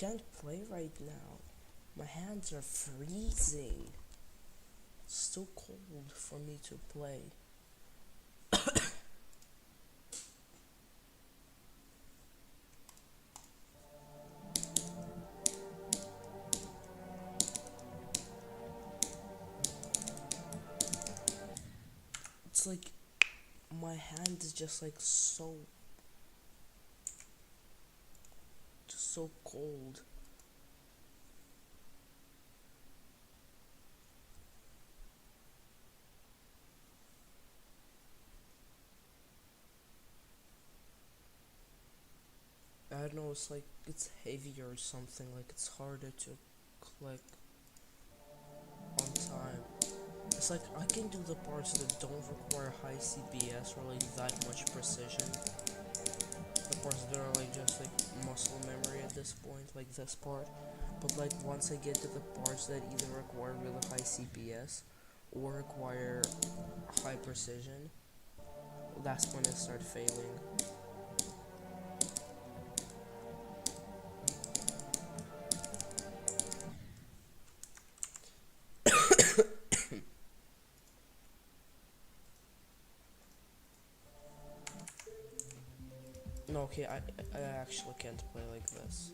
can't play right now. My hands are freezing. It's too cold for me to play. It's like my hand is just like so cold. I don't know, it's like it's heavier or something, like it's harder to click on time. It's like I can do the parts that don't require high CPS or like that much precision. The parts that are like just like muscle memory at this point, like this part. But like once I get to the parts that either require really high CPS or require high precision, that's when I start failing. No, okay, I actually can't play like this.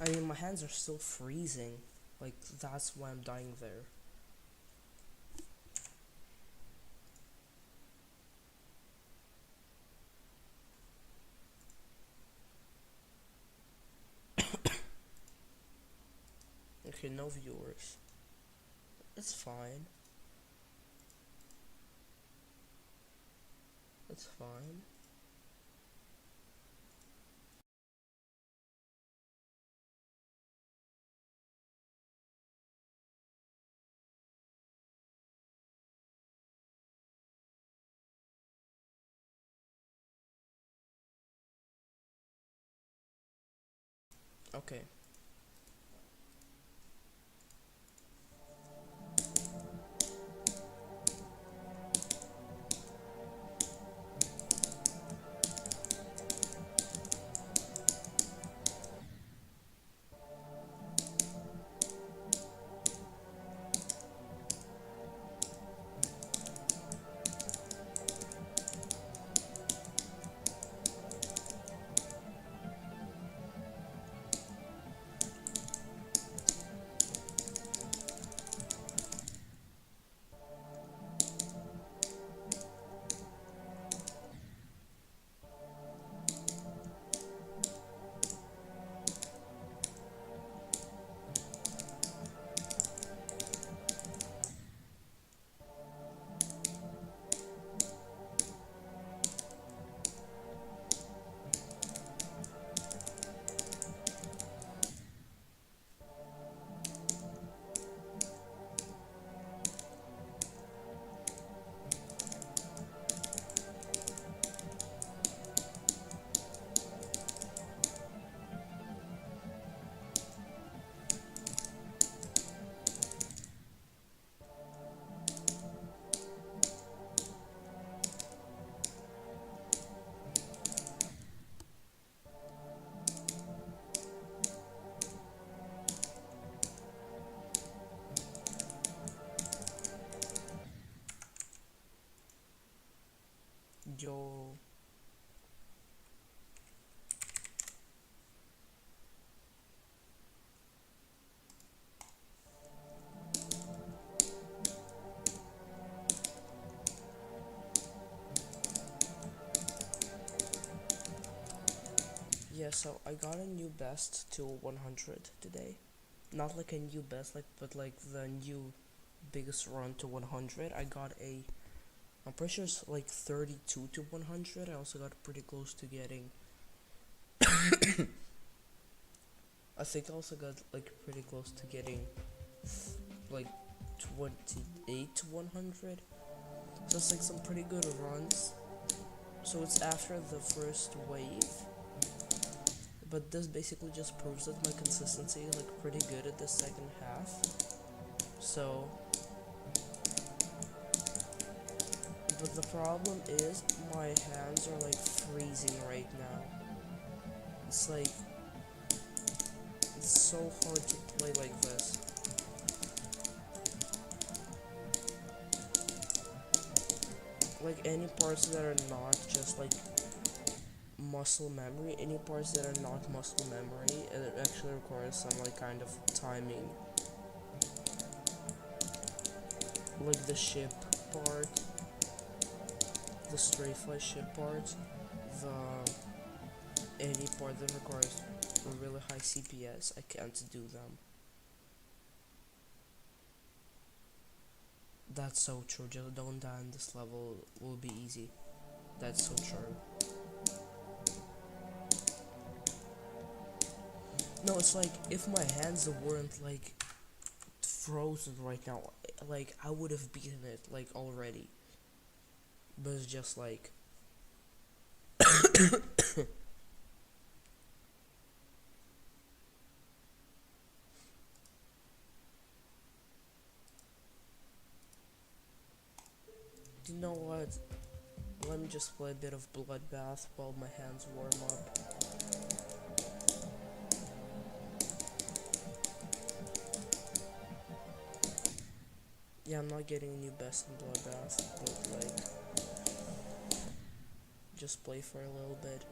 I mean, my hands are still freezing. Like, that's why I'm dying there. Okay, no viewers. It's fine. It's fine. Okay. Yeah, so I got a new best to 100 today. Not like a new best, but like the new biggest run to 100. I'm pretty sure it's like 32 to 100. I also got pretty close to getting. I think I also got like pretty close to getting like 28 to 100. So it's like some pretty good runs. So it's after the first wave. But this basically just proves that my consistency is like pretty good at the second half. So, but the problem is my hands are like freezing right now. It's like, it's so hard to play like this. Like any parts that are not just like muscle memory, any parts that are not muscle memory, it actually requires some like kind of timing. Like the ship part, the straight fly ship part, any part that requires a really high CPS, I can't do them. That's so true, just don't die on this level, will be easy. That's so true. No, it's like, if my hands weren't like frozen right now, like I would have beaten it like already. But it's just like you know what? Let me just play a bit of Bloodbath while my hands warm up. Yeah, I'm not getting a new best in Bloodbath, but like, just play for a little bit.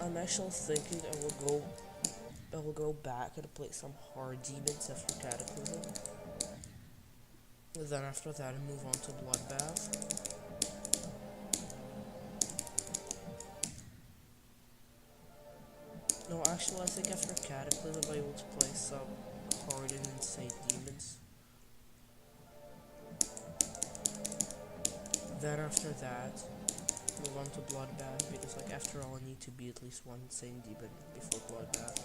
I'm actually thinking I will go back and play some hard demons after Cataclysm. And then after that, I move on to Bloodbath. No, actually, I think after Cataclysm, I will play some hard and insane demons. Then after that, move on to Bloodbath, because like after all, I need to be at least one insane demon before Bloodbath.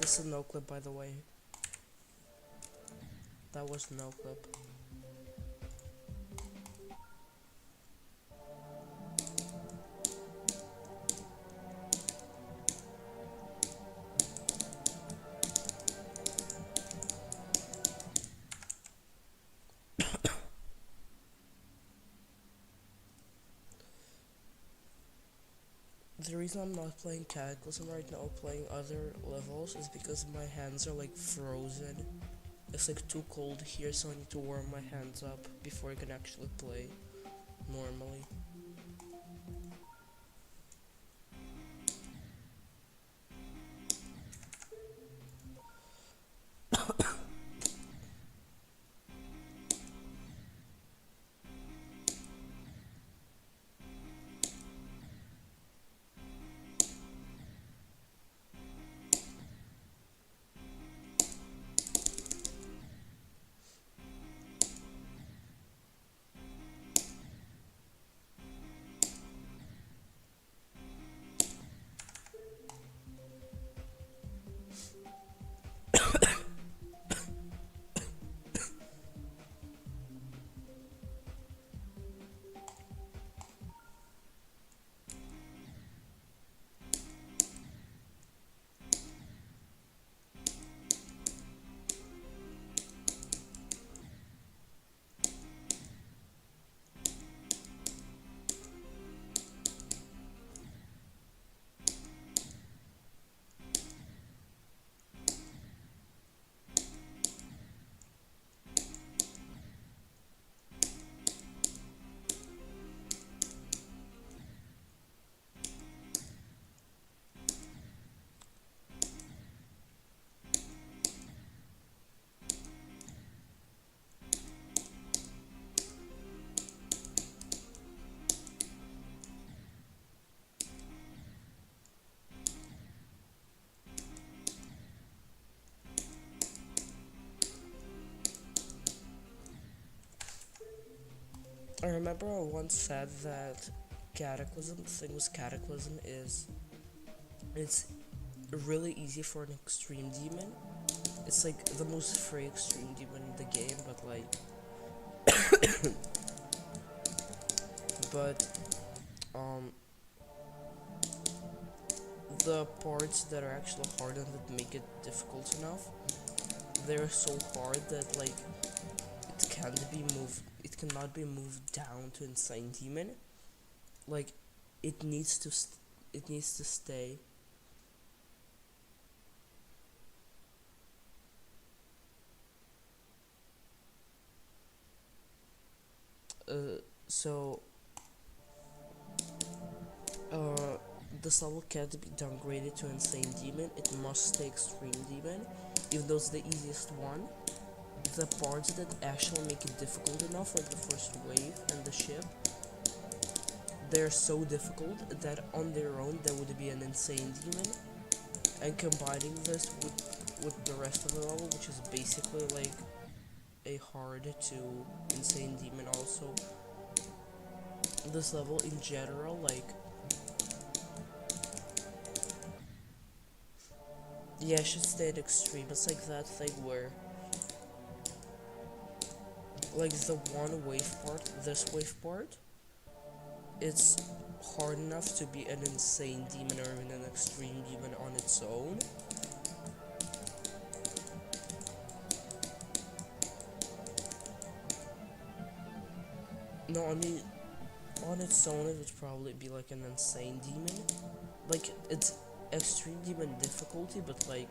This is no clip, by the way. That was no clip. The reason I'm not playing Cataclysm right now, playing other levels, is because my hands are like frozen. It's like too cold here, so I need to warm my hands up before I can actually play normally. I remember I once said that Cataclysm, the thing with Cataclysm is it's really easy for an extreme demon. It's like the most free extreme demon in the game, but like, but um, the parts that are actually hard and that make it difficult enough, they're so hard that like it cannot be moved down to insane demon. Like, it needs to it needs to stay. So uh, this level can't be downgraded to insane demon. It must stay extreme demon, even though it's the easiest one. The parts that actually make it difficult enough, like the first wave and the ship, they're so difficult that on their own there would be an insane demon. And combining this with the rest of the level, which is basically like a hard to insane demon also, this level in general, like, yeah, it should stay at extreme. It's like that thing where, like, the one wave part, this wave part, it's hard enough to be an insane demon or even an extreme demon on its own. No, I mean, on its own it would probably be like an insane demon. Like, it's extreme demon difficulty, but like,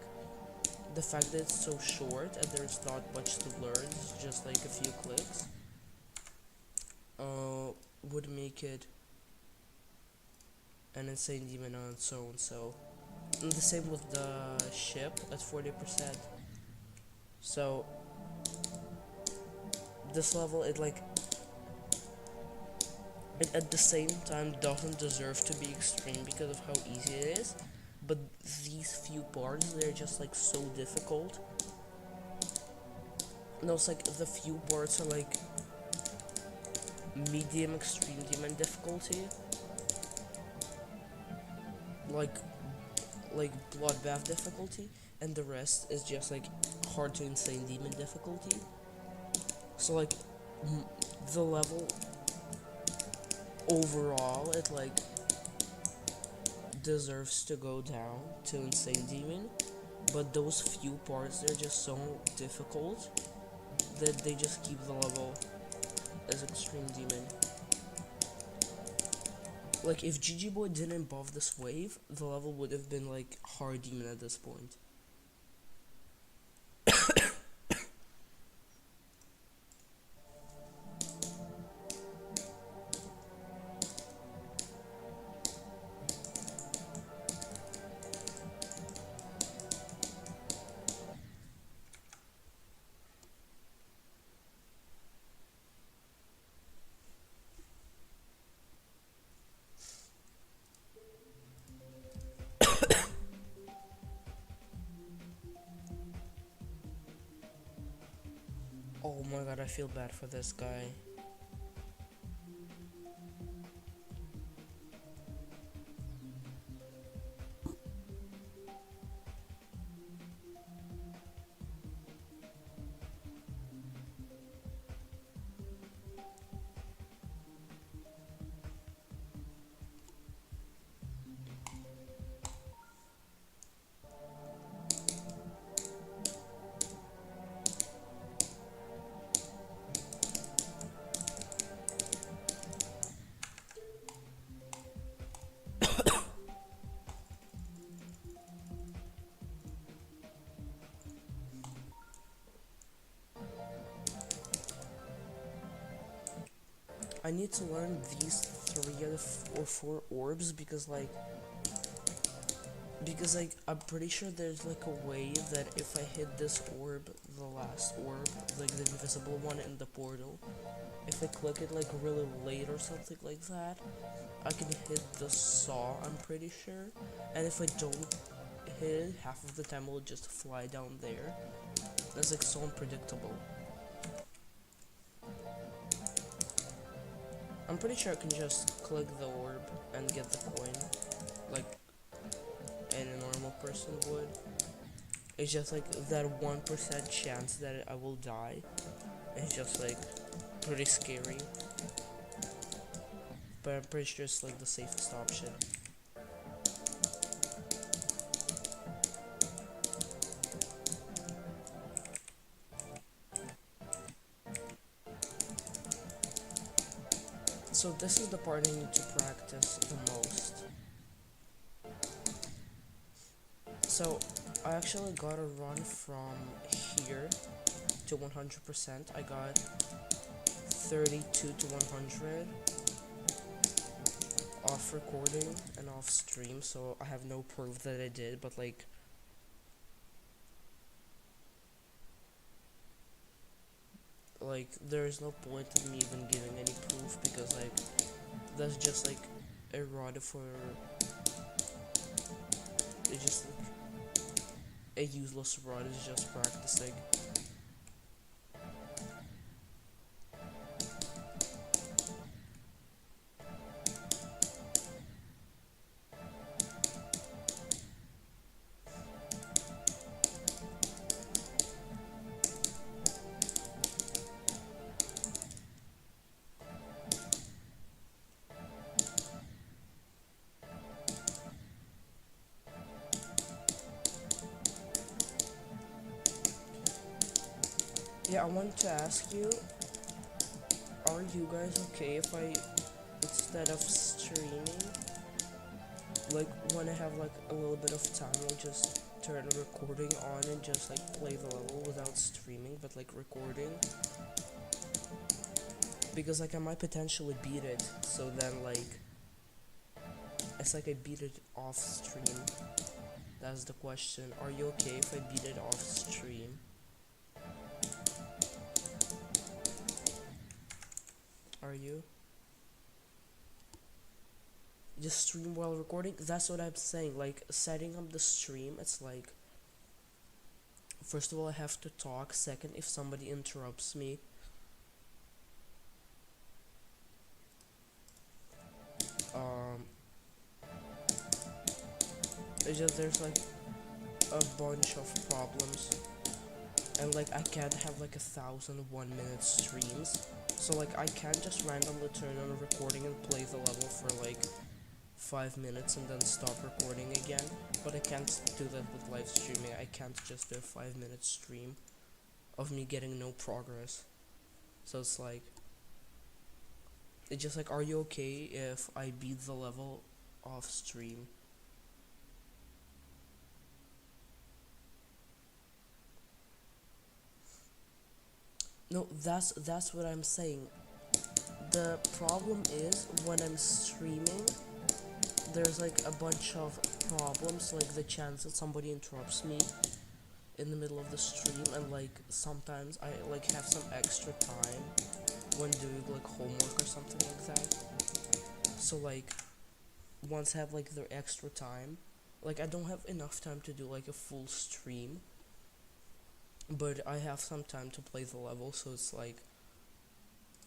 the fact that it's so short and there's not much to learn, it's just like a few clicks, would make it an insane demon on its own. So, and the same with the ship at 40%. So, this level, it like, it at the same time doesn't deserve to be extreme because of how easy it is, but these few parts, they're just like so difficult. No, it's like the few parts are like medium extreme demon difficulty, like bloodbath difficulty, and the rest is just like hard to insane demon difficulty. So like the level overall, it like deserves to go down to insane demon, but those few parts, they're just so difficult that they just keep the level as extreme demon. Like, if GG Boy didn't buff this wave, the level would have been like hard demon at this point. Oh my god, I feel bad for this guy. I need to learn these 3 or 4 orbs because I'm pretty sure there's like a way that if I hit this orb, the last orb, like the invisible one in the portal, if I click it like really late or something like that, I can hit the saw, I'm pretty sure. And if I don't hit it, half of the time it will just fly down there. That's like so unpredictable. I'm pretty sure I can just click the orb and get the coin, like any normal person would. It's just like that 1% chance that I will die. It's just like pretty scary. But I'm pretty sure it's like the safest option. So this is the part I need to practice the most. So I actually got a run from here to 100%. I got 32 to 100 off recording and off stream, so I have no proof that I did, but like there is no point in me even giving any proof, because like that's just like a rod for it's just like a useless rod. Is just practicing. Yeah, I wanted to ask you, are you guys okay if I, instead of streaming, like when I have like a little bit of time, I'll just turn the recording on and just like play the level without streaming, but like recording? Because like I might potentially beat it, so then like it's like I beat it off stream. That's the question. Are you okay if I beat it off stream? Are you? Just stream while recording? That's what I'm saying. Like setting up the stream, it's like, first of all I have to talk, second if somebody interrupts me, it's just there's like a bunch of problems, and like I can't have like 1,001-minute streams, so like I can't just randomly turn on a recording and play the level for like 5 minutes and then stop recording again. But I can't do that with live streaming. I can't just do a 5-minute stream of me getting no progress. So it's like, it's just like, are you okay if I beat the level off stream? No, that's what I'm saying. The problem is when I'm streaming, there's like a bunch of problems, like the chance that somebody interrupts me in the middle of the stream, and like sometimes I like have some extra time when doing like homework or something like that. So like once I have like the extra time, like I don't have enough time to do like a full stream, but I have some time to play the level, so it's like,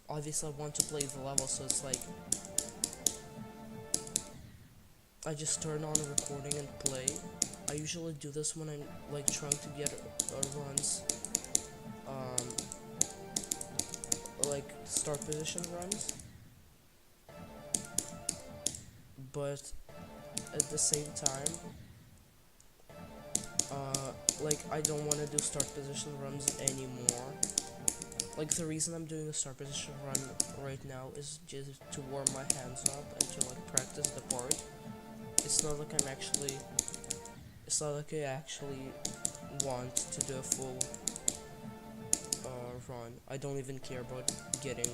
obviously I want to play the level, so it's like I just turn on a recording and play. I usually do this when I'm like trying to get runs, like start position runs, but at the same time, like I don't want to do start position runs anymore. Like the reason I'm doing a start position run right now is just to warm my hands up and to like practice the part. It's not like I actually want to do a full run. I don't even care about getting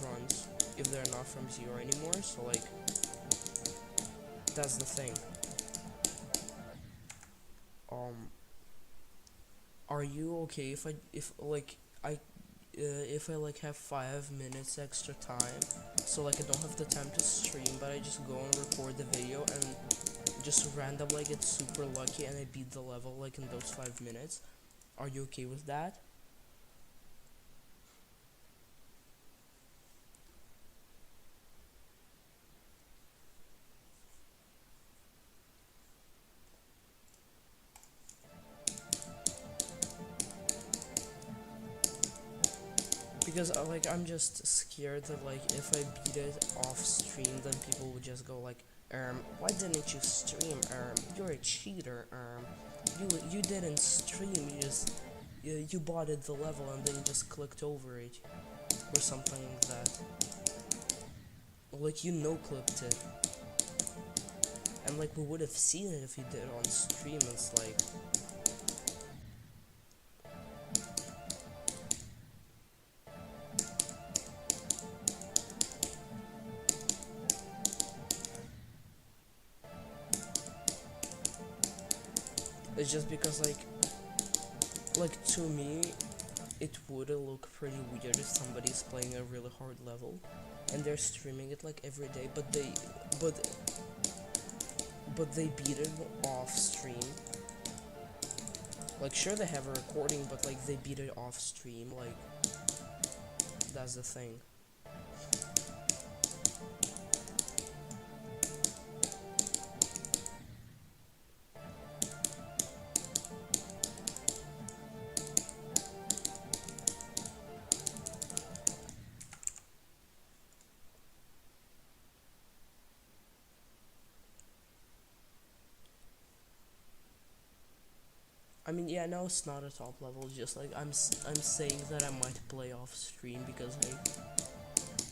runs if they're not from 0 anymore, so like that's the thing. Are you okay if I like have 5 minutes extra time, so like I don't have the time to stream, but I just go and record the video and just randomly get super lucky and I beat the level like in those 5 minutes? Are you okay with that? Because like I'm just scared that like if I beat it off stream, then people would just go like, why didn't you stream? You're a cheater. You didn't stream. You botted the level and then you just clicked over it or something like that. Like you no clipped it, and like we would have seen it if you did it on stream. It's like. It's just because like to me, it would look pretty weird if somebody's playing a really hard level, and they're streaming it like every day, but they beat it off stream. Like sure they have a recording, but like they beat it off stream. Like that's the thing. I mean, yeah, no, it's not a top level. Just like I'm saying that I might play off stream because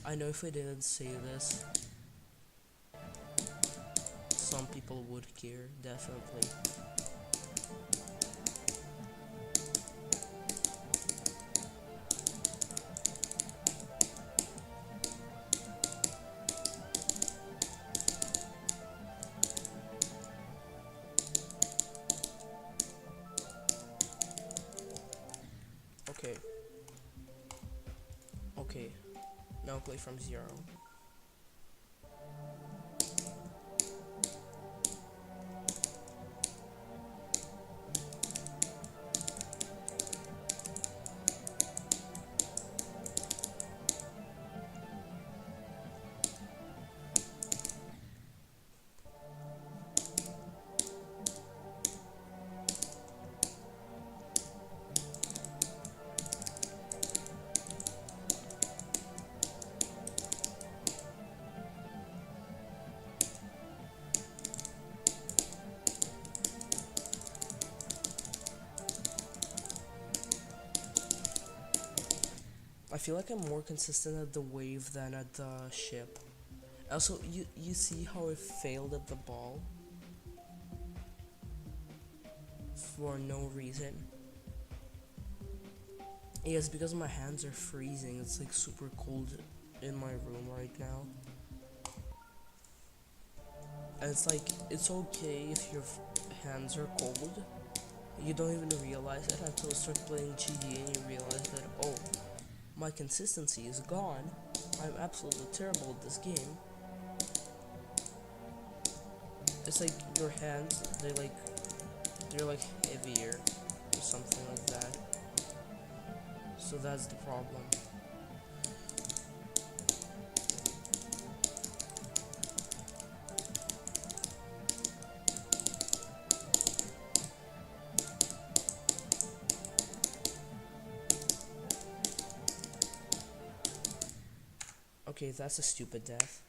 I know if I didn't say this, some people would care definitely. Okay. Okay. Now play from 0. I feel like I'm more consistent at the wave than at the ship. Also, you see how I failed at the ball? For no reason. Yes, because my hands are freezing. It's like super cold in my room right now. And it's like, it's okay if your hands are cold. You don't even realize it until you start playing GD and you realize that, oh, my consistency is gone. I'm absolutely terrible at this game. It's like your hands, they're like heavier or something like that. So that's the problem. Okay, that's a stupid death.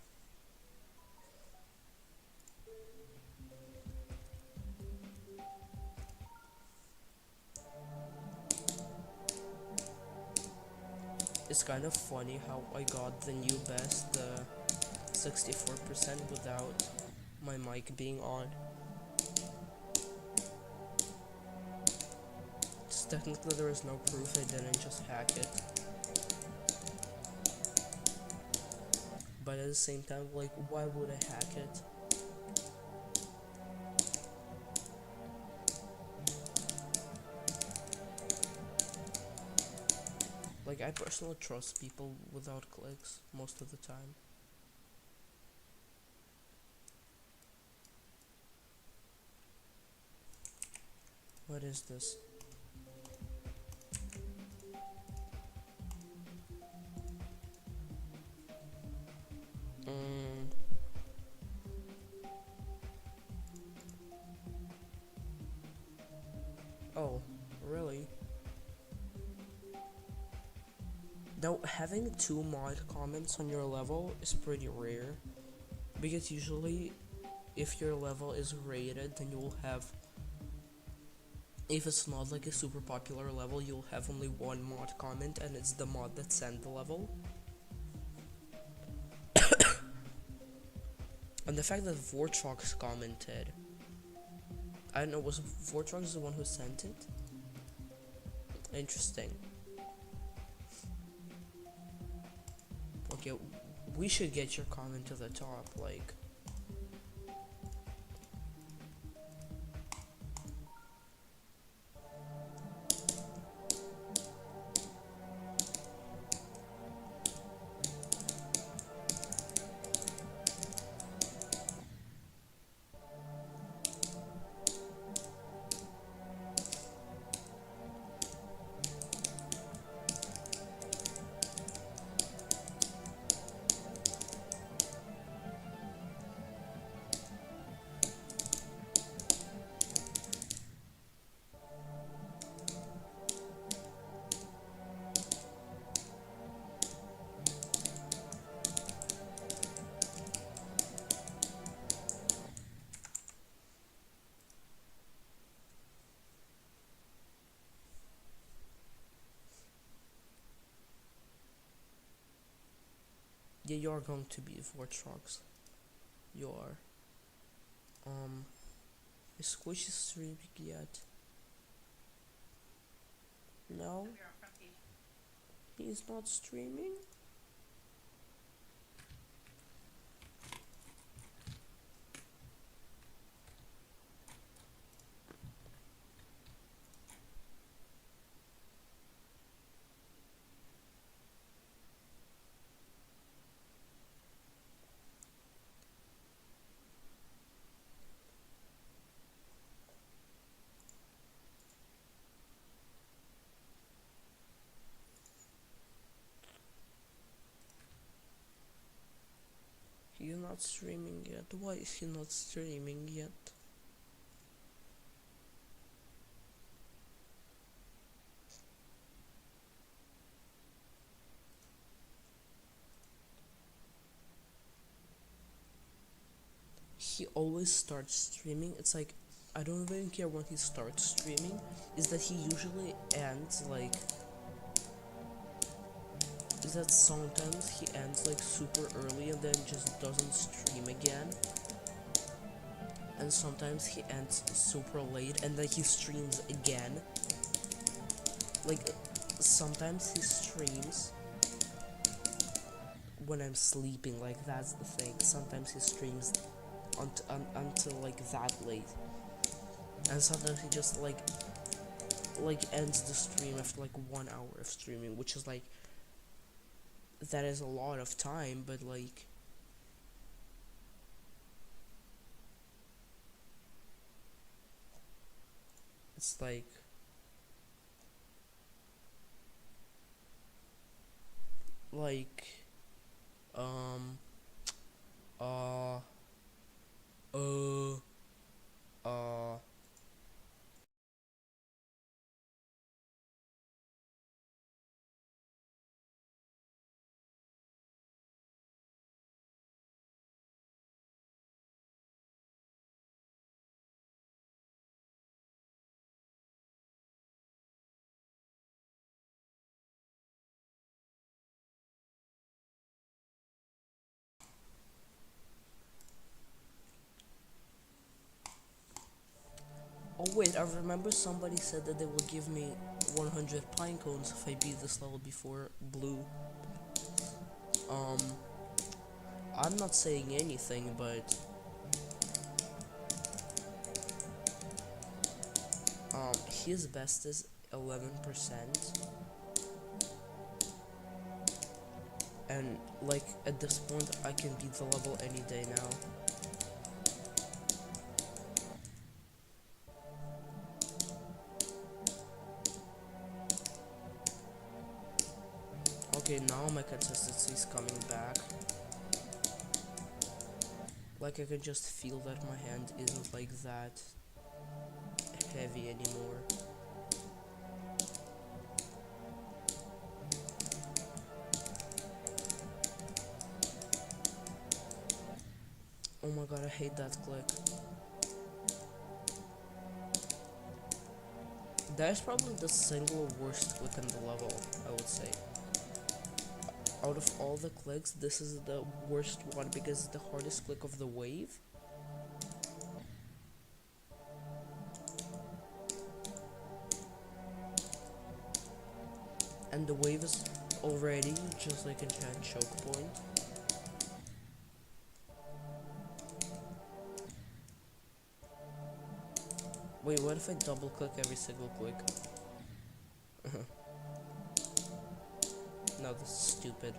It's kind of funny how I got the new best, the 64% without my mic being on. Just technically there is no proof I didn't just hack it. But at the same time, like, why would I hack it? Like, I personally trust people without clicks most of the time. What is this? Oh, really? Now, having 2 mod comments on your level is pretty rare, because usually, if your level is rated, then you'll have, if it's not like a super popular level, you'll have only 1 mod comment, and it's the mod that sent the level. And the fact that Vortrox commented, I don't know, was Vortrox the one who sent it? Interesting. Okay, we should get your comment to the top, like. Yeah, you're going to be Vortrox. You are. Is Squish streaming yet? No? He's not streaming? He's not streaming yet. Why is he not streaming yet? He always starts streaming. It's like, I don't even care when he starts streaming. Is that he usually ends like, is that sometimes he ends like super early and then just doesn't stream again. And sometimes he ends super late and then he streams again. Like, sometimes he streams when I'm sleeping, like that's the thing. Sometimes he streams until like that late. And sometimes he just like ends the stream after like 1 hour of streaming, which is like, that is a lot of time, but like, it's like, um uh uh uh oh wait, I remember somebody said that they will give me 100 pine cones if I beat this level before blue. I'm not saying anything, but his best is 11%, and like at this point I can beat the level any day now. Okay, now my consistency is coming back. Like, I can just feel that my hand isn't like that heavy anymore. god, I hate that click. That is probably the single worst click in the level, I would say. Out of all the clicks, this is the worst one because it's the hardest click of the wave. And the wave is already just like enchant choke point. Wait, what if I double click every single click? No, this is stupid.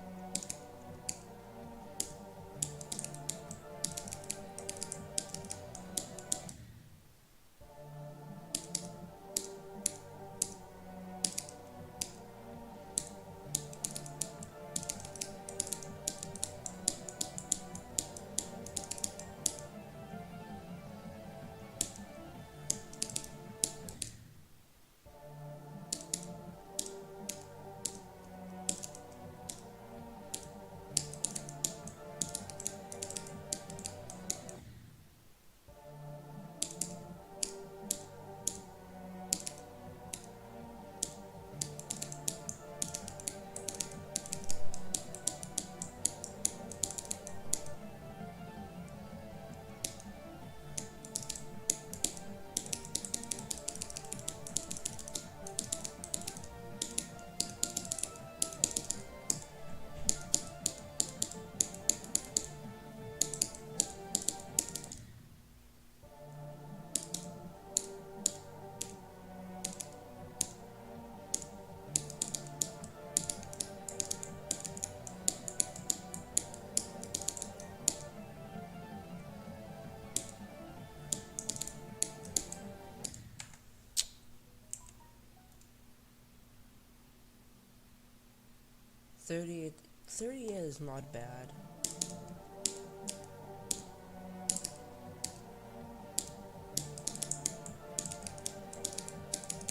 Thirty-eight is not bad.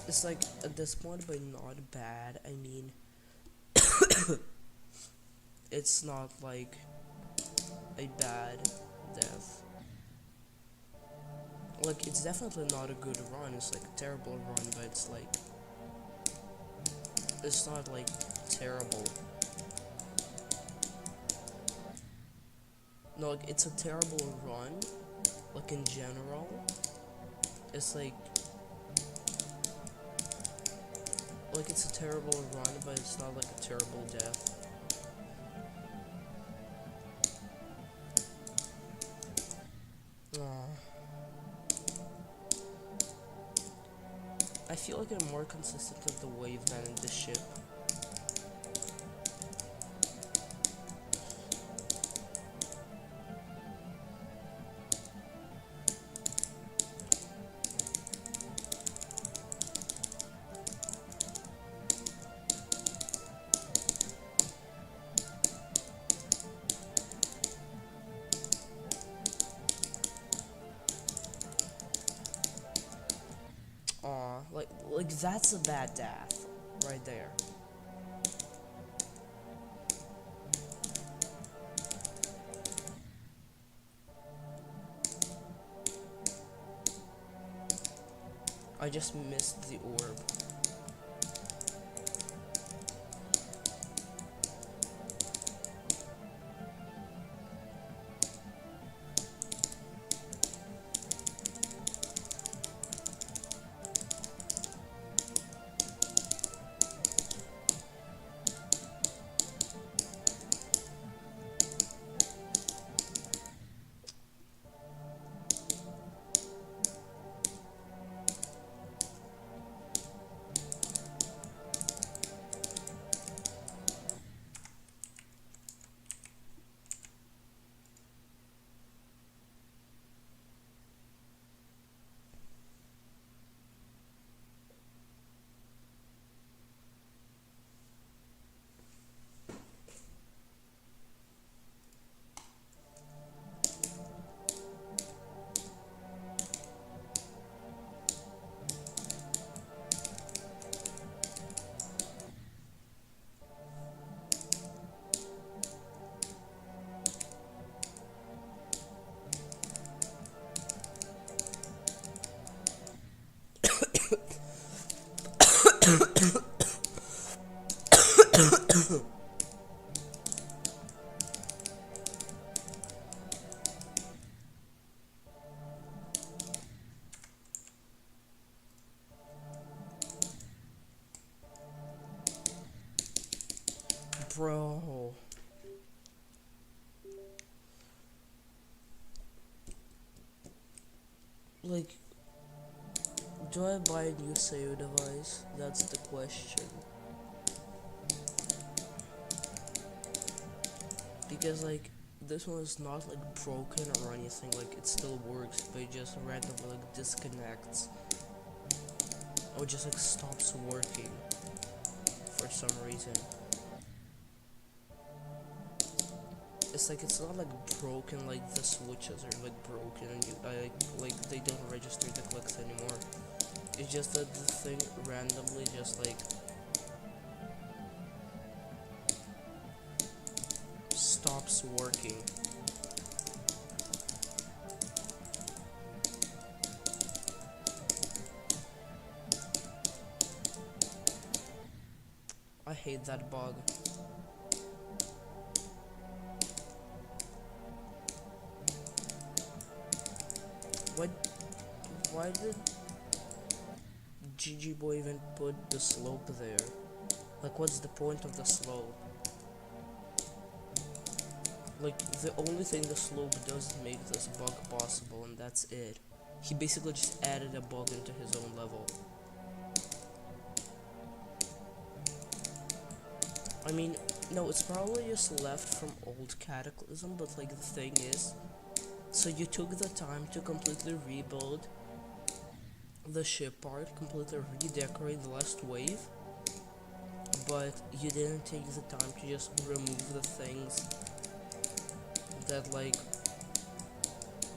It's like at this point, but not bad. I mean, it's not like a bad death. Like, it's definitely not a good run. It's like a terrible run, but it's like, it's not like terrible. No, like, it's a terrible run, like, in general. It's like it's a terrible run, but it's not like a terrible death. I feel like I'm more consistent with the wave than in the ship. Like that's a bad death, right there. I just missed the orb. Bro. Like, do I buy a new save device? That's the question. Because, like, this one is not, like, broken or anything. Like, it still works, but it just randomly, like, disconnects. Or just, like, stops working. For some reason. It's like, it's not, like, broken, like, the switches are, like, broken. And like, they don't register the clicks anymore. It's just that the thing randomly just, like, stops working. I hate that bug. What? Why did GG Boy even put the slope there? Like, what's the point of the slope? Like, the only thing the slope does is make this bug possible, and that's it. He basically just added a bug into his own level. I mean, no, it's probably just left from old Cataclysm, but like, the thing is, so you took the time to completely rebuild the ship part, completely redecorate the last wave, but you didn't take the time to just remove the things that, like,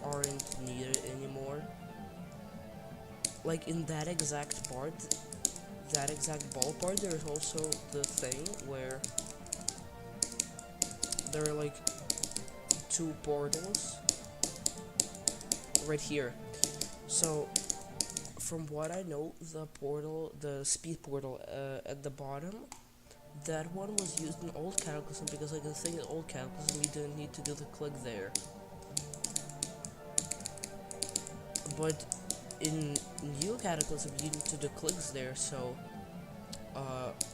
aren't needed anymore. Like, in that exact part, that exact ball part, there's also the thing where there are, like, two portals right here. So, from what I know, the portal, the speed portal at the bottom, that one was used in old Cataclysm because, like, the thing in old Cataclysm, you didn't need to do the click there. But in new Cataclysm, you need to do clicks there, so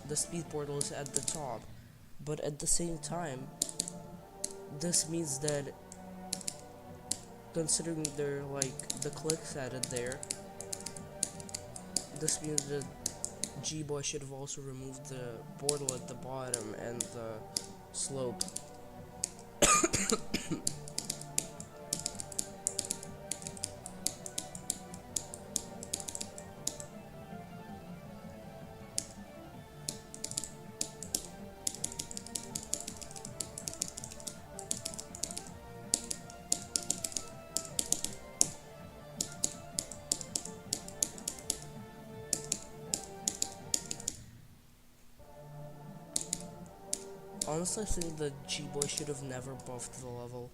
the speed portal is at the top. But at the same time, this means that, considering they're, like, the clicks added there, this means that G-Boy should have also removed the portal at the bottom and the slope. Honestly, I think that G-Boy should have never buffed the level.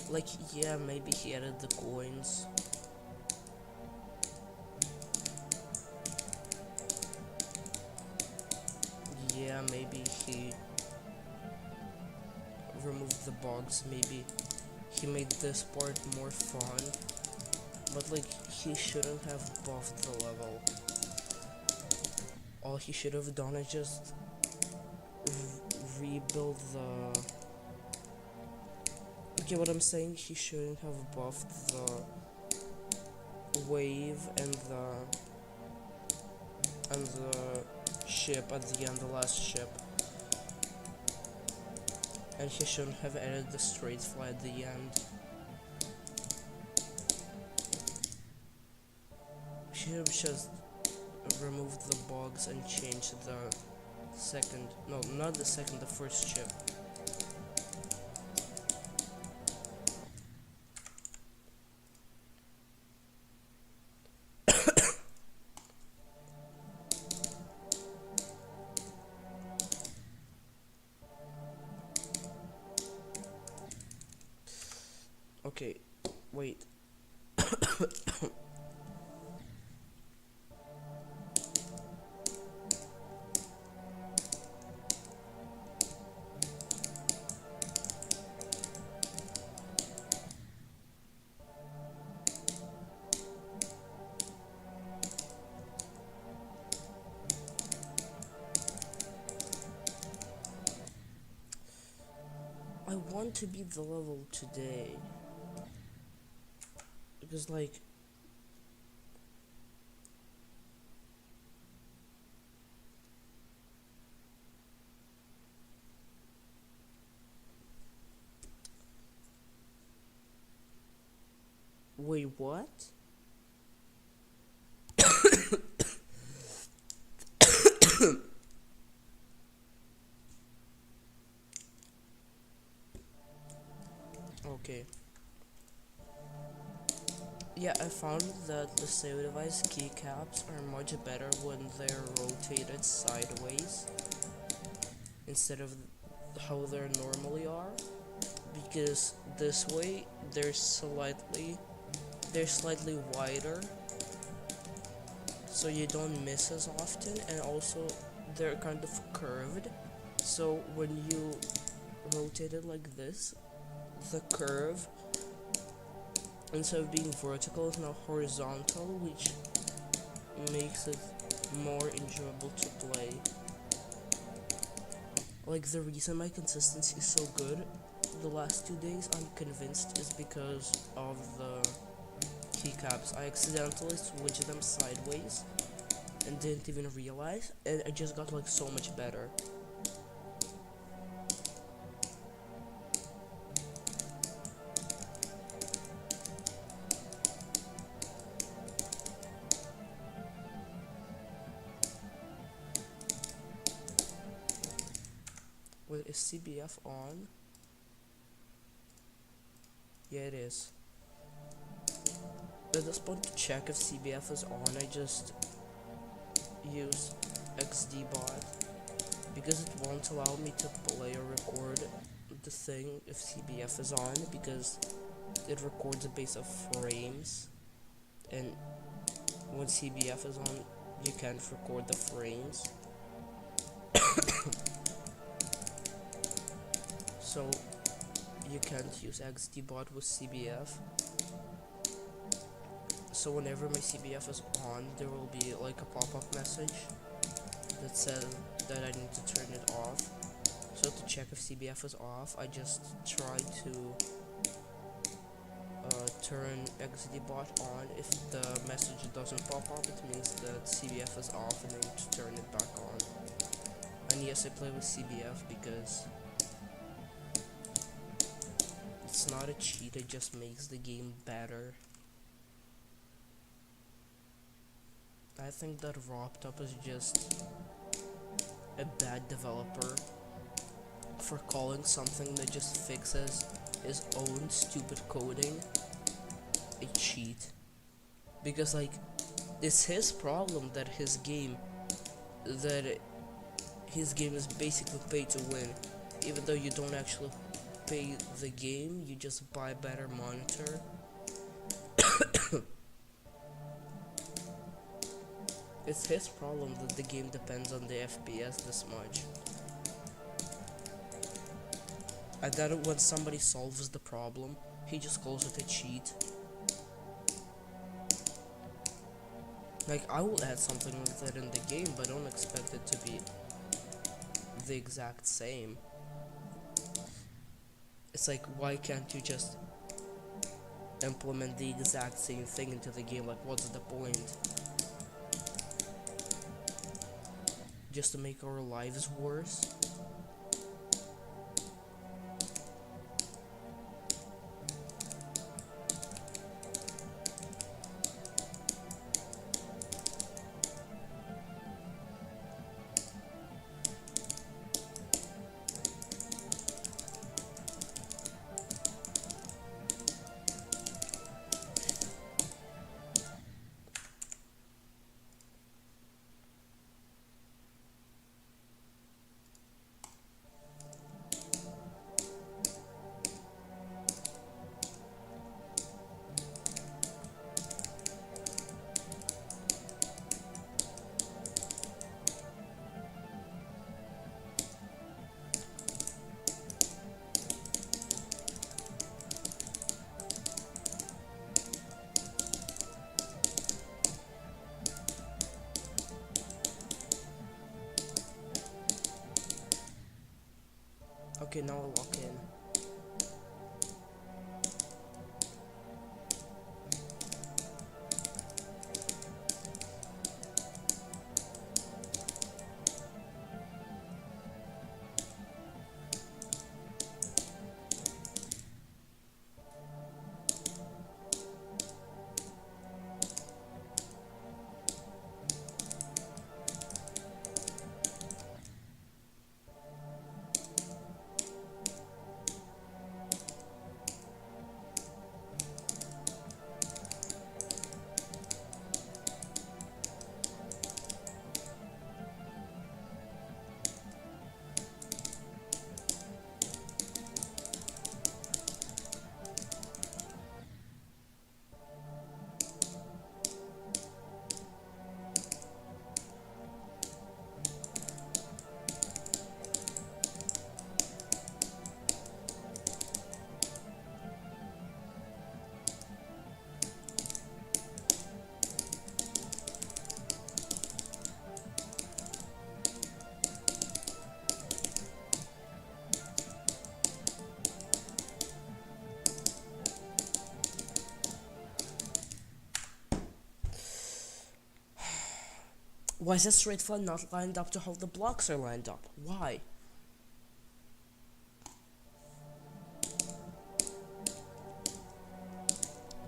Like, yeah, maybe he added the coins. Yeah, maybe he removed the bugs, maybe he made this part more fun. But, like, he shouldn't have buffed the level. All he should have done is just rebuild the... Okay, what I'm saying, he shouldn't have buffed the wave and the ship at the end, the last ship. And he shouldn't have added the straight fly at the end. He should have just removed the bugs and changed the second, no, not the second, the first ship. Okay, wait. want to beat the level today. Because, like... Wait, what? Okay. Yeah, I found that the save device keycaps are much better when they're rotated sideways instead of how they normally are, because this way they're slightly wider, so you don't miss as often, and also they're kind of curved, so when you rotate it like this, the curve, instead of being vertical, is now horizontal, which makes it more enjoyable to play. Like, the reason my consistency is so good the last 2 days, I'm convinced, is because of the keycaps. I accidentally switched them sideways and didn't even realize, and I just got like so much better. Wait, is CBF on? Yeah, it is. At this point, to check if CBF is on, I just use XDBot, because it won't allow me to play or record the thing if CBF is on, because it records a base of frames, and when CBF is on, you can't record the frames. So you can't use XDBot with CBF. So whenever my CBF is on, there will be like a pop-up message that says that I need to turn it off. So to check if CBF is off, I just try to turn XDBot on. If the message doesn't pop up, it means that CBF is off and I need to turn it back on. And yes, I play with CBF because it's not a cheat, it just makes the game better. I think that RobTop is just a bad developer for calling something that just fixes his own stupid coding a cheat. Because, like, it's his problem that his game is basically pay to win. Even though you don't actually pay the game, you just buy a better monitor. It's his problem that the game depends on the FPS this much. I doubt it when somebody solves the problem, he just calls it a cheat. Like, I will add something like that in the game, but don't expect it to be the exact same. It's like, why can't you just implement the exact same thing into the game? Like, what's the point? Just to make our lives worse? Okay, now I'll lock in. Why is that straight flat not lined up to how the blocks are lined up? Why?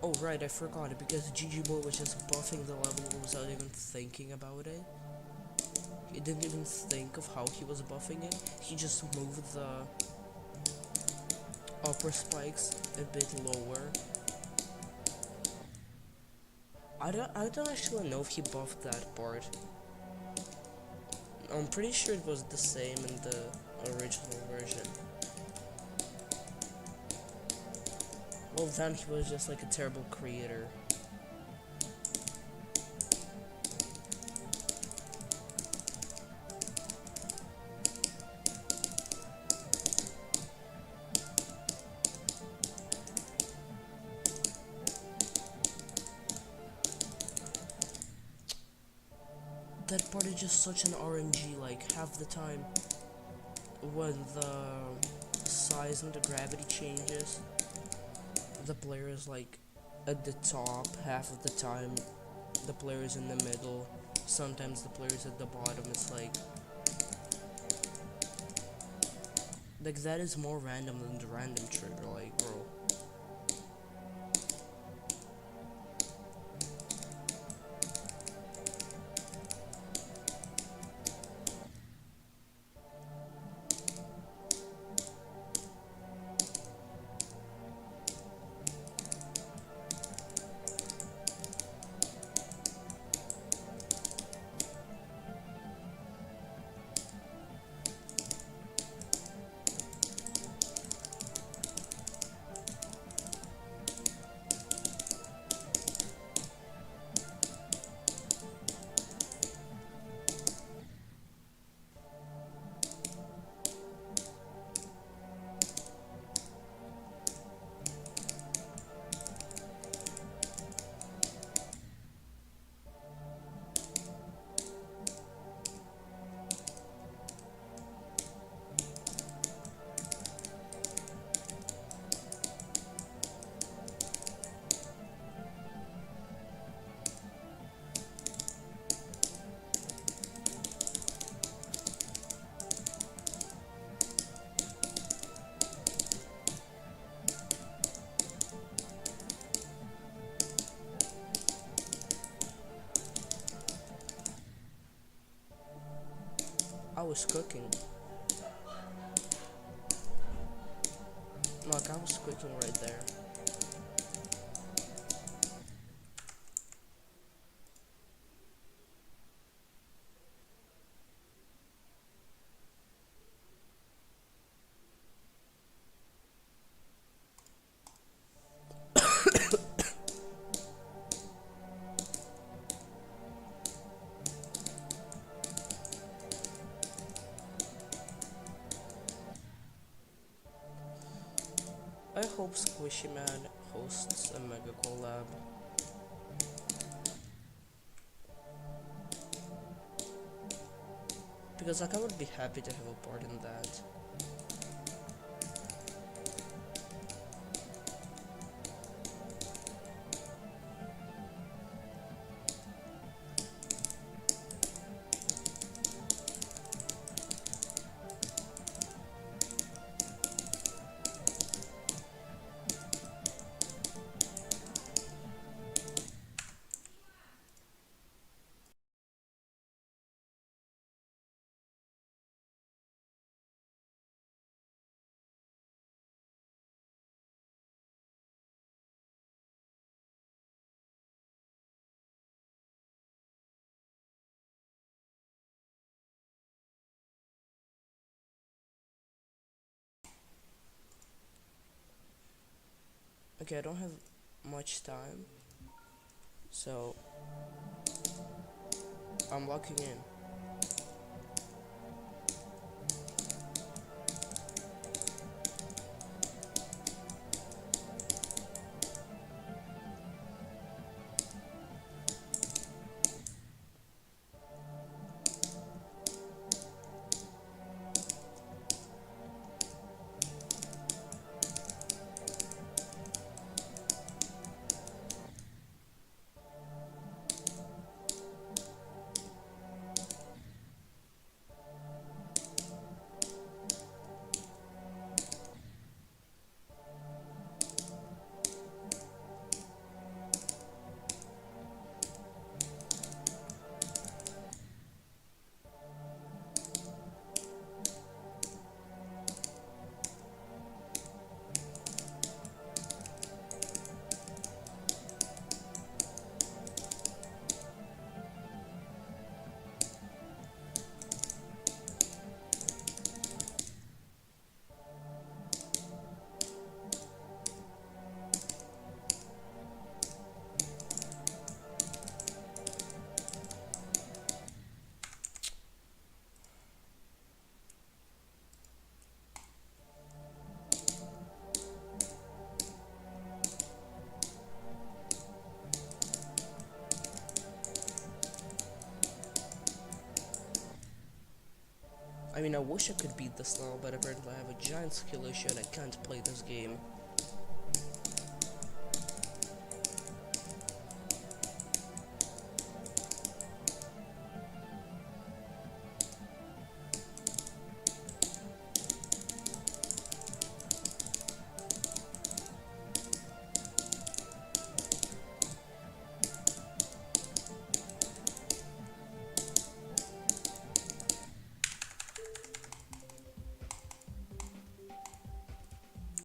Oh right, I forgot it because GG Boy was just buffing the level without even thinking about it. He didn't even think of how he was buffing it. He just moved the upper spikes a bit lower. I don't actually know if he buffed that part. I'm pretty sure it was the same in the original version. Well then he was just like a terrible creator. That part is just such an RNG, like half the time when the size and the gravity changes, the player is like at the top, half of the time the player is in the middle, sometimes the player is at the bottom. It's like that is more random than the random trigger, like bro. I was cooking. Like I was cooking right there. I hope Squishy Man hosts a mega collab. Because like I would be happy to have a part in that. Okay, I don't have much time, so I'm locking in. I mean, I wish I could beat this level, but apparently I have a giant skill issue and I can't play this game.